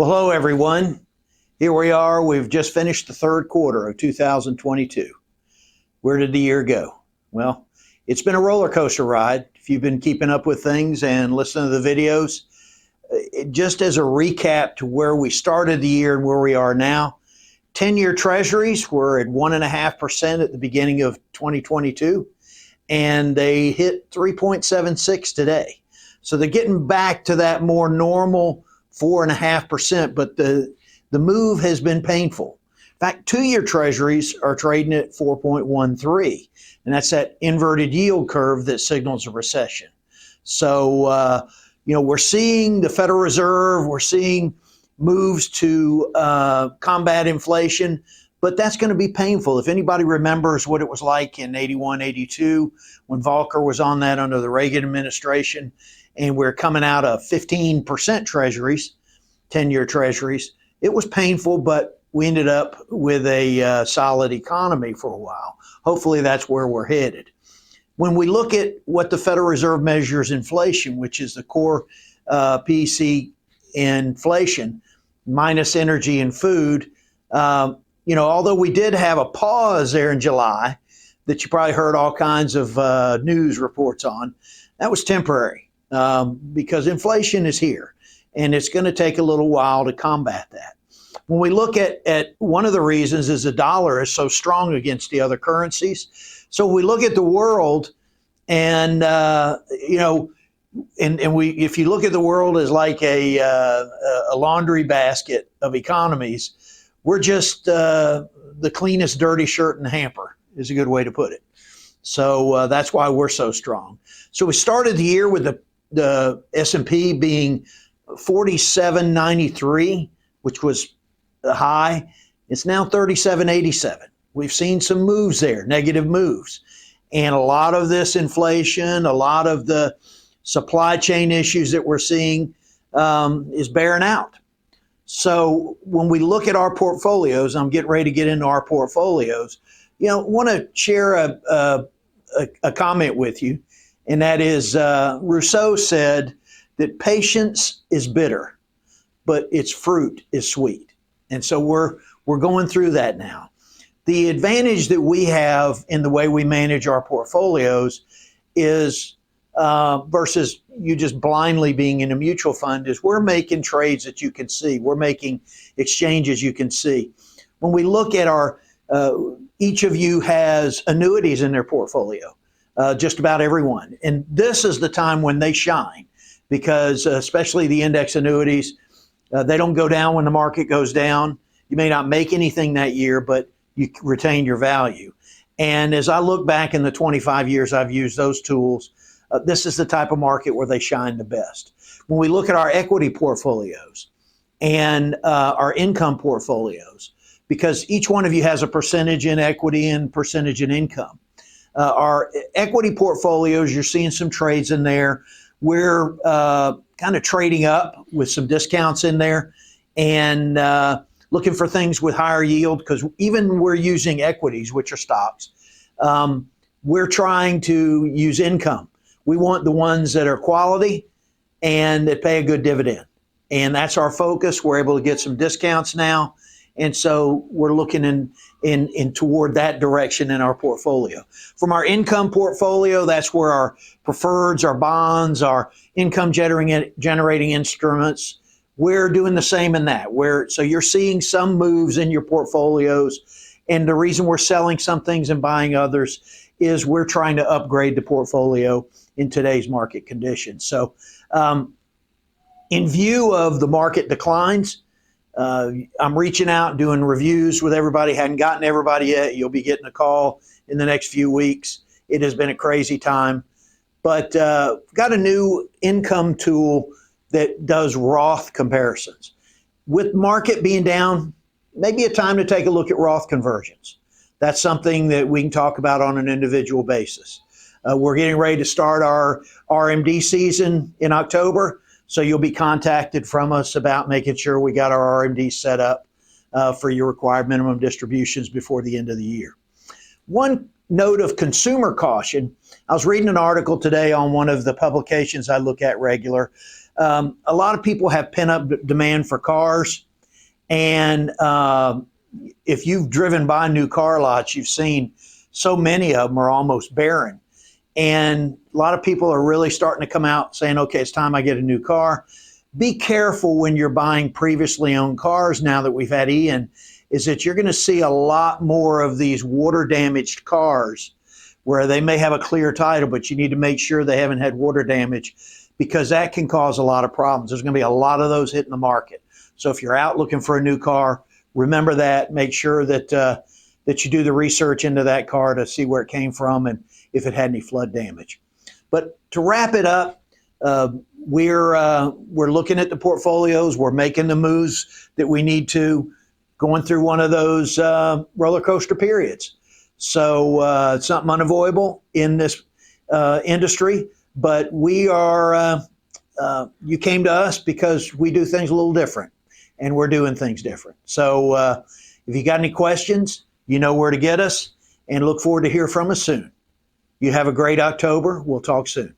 Well, hello, everyone. Here we are. We've just finished the third quarter of 2022. Where did the year go? Well, it's been a roller coaster ride. If you've been keeping up with things and listening to the videos, just as a recap to where we started the year and where we are now, 10-year treasuries were at 1.5% at the beginning of 2022, and they hit 3.76 today. So they're getting back to that more normal 4.5%, but the move has been painful. In fact, 2-year treasuries are trading at 4.13, and that's that inverted yield curve that signals a recession. So, we're seeing the Federal Reserve, we're seeing moves to combat inflation, but that's going to be painful. If anybody remembers what it was like in 81, 82, when Volcker was on that under the Reagan administration, and we're coming out of 15% treasuries, 10-year treasuries, it was painful, but we ended up with a solid economy for a while. Hopefully that's where we're headed. When we look at what the Federal Reserve measures inflation, which is the core PCE inflation, minus energy and food, although we did have a pause there in July that you probably heard all kinds of news reports on, that was temporary because inflation is here and it's going to take a little while to combat that. When we look at one of the reasons is the dollar is so strong against the other currencies. So we look at the world and, if you look at the world as like a laundry basket of economies, we're just the cleanest dirty shirt in the hamper is a good way to put it. So that's why we're so strong. So we started the year with the S&P being 47.93, which was the high. It's now 37.87. We've seen some moves there, negative moves. And a lot of this inflation, a lot of the supply chain issues that we're seeing is bearing out. So when we look at our portfolios, I'm getting ready to get into our portfolios, want to share a comment with you. And that is Rousseau said that patience is bitter, but its fruit is sweet. And so we're going through that now. The advantage that we have in the way we manage our portfolios is versus you just blindly being in a mutual fund is we're making trades that you can see. We're making exchanges you can see. When we look at our, each of you has annuities in their portfolio, just about everyone. And this is the time when they shine because especially the index annuities, they don't go down when the market goes down. You may not make anything that year, but you retain your value. And as I look back in the 25 years I've used those tools, this is the type of market where they shine the best. When we look at our equity portfolios and our income portfolios, because each one of you has a percentage in equity and percentage in income. Our equity portfolios, you're seeing some trades in there. We're kind of trading up with some discounts in there and looking for things with higher yield because even we're using equities, which are stocks, we're trying to use income. We want the ones that are quality and that pay a good dividend. And that's our focus. We're able to get some discounts now. And so we're looking in toward that direction in our portfolio. From our income portfolio, that's where our preferreds, our bonds, our income generating instruments, we're doing the same in that. So you're seeing some moves in your portfolios. And the reason we're selling some things and buying others is we're trying to upgrade the portfolio in today's market conditions. So in view of the market declines, I'm reaching out, doing reviews with everybody. Hadn't gotten everybody yet. You'll be getting a call in the next few weeks. It has been a crazy time. But got a new income tool that does Roth comparisons. With market being down, maybe a time to take a look at Roth conversions. That's something that we can talk about on an individual basis. We're getting ready to start our RMD season in October, so you'll be contacted from us about making sure we got our RMD set up for your required minimum distributions before the end of the year. One note of consumer caution, I was reading an article today on one of the publications I look at regular. A lot of people have pent-up demand for cars, and if you've driven by new car lots, you've seen so many of them are almost barren. And a lot of people are really starting to come out saying, okay, it's time I get a new car. Be careful when you're buying previously owned cars now that we've had Ian, is that you're going to see a lot more of these water damaged cars where they may have a clear title, but you need to make sure they haven't had water damage, because that can cause a lot of problems. There's going to be a lot of those hitting the market. So if you're out looking for a new car, remember that. Make sure that that you do the research into that car to see where it came from and if it had any flood damage. But to wrap it up, we're looking at the portfolios. We're making the moves that we need to, going through one of those roller coaster periods. So it's something unavoidable in this industry, but we are, you came to us because we do things a little different, and we're doing things different. So if you got any questions, you know where to get us, and look forward to hear from us soon. You have a great October. We'll talk soon.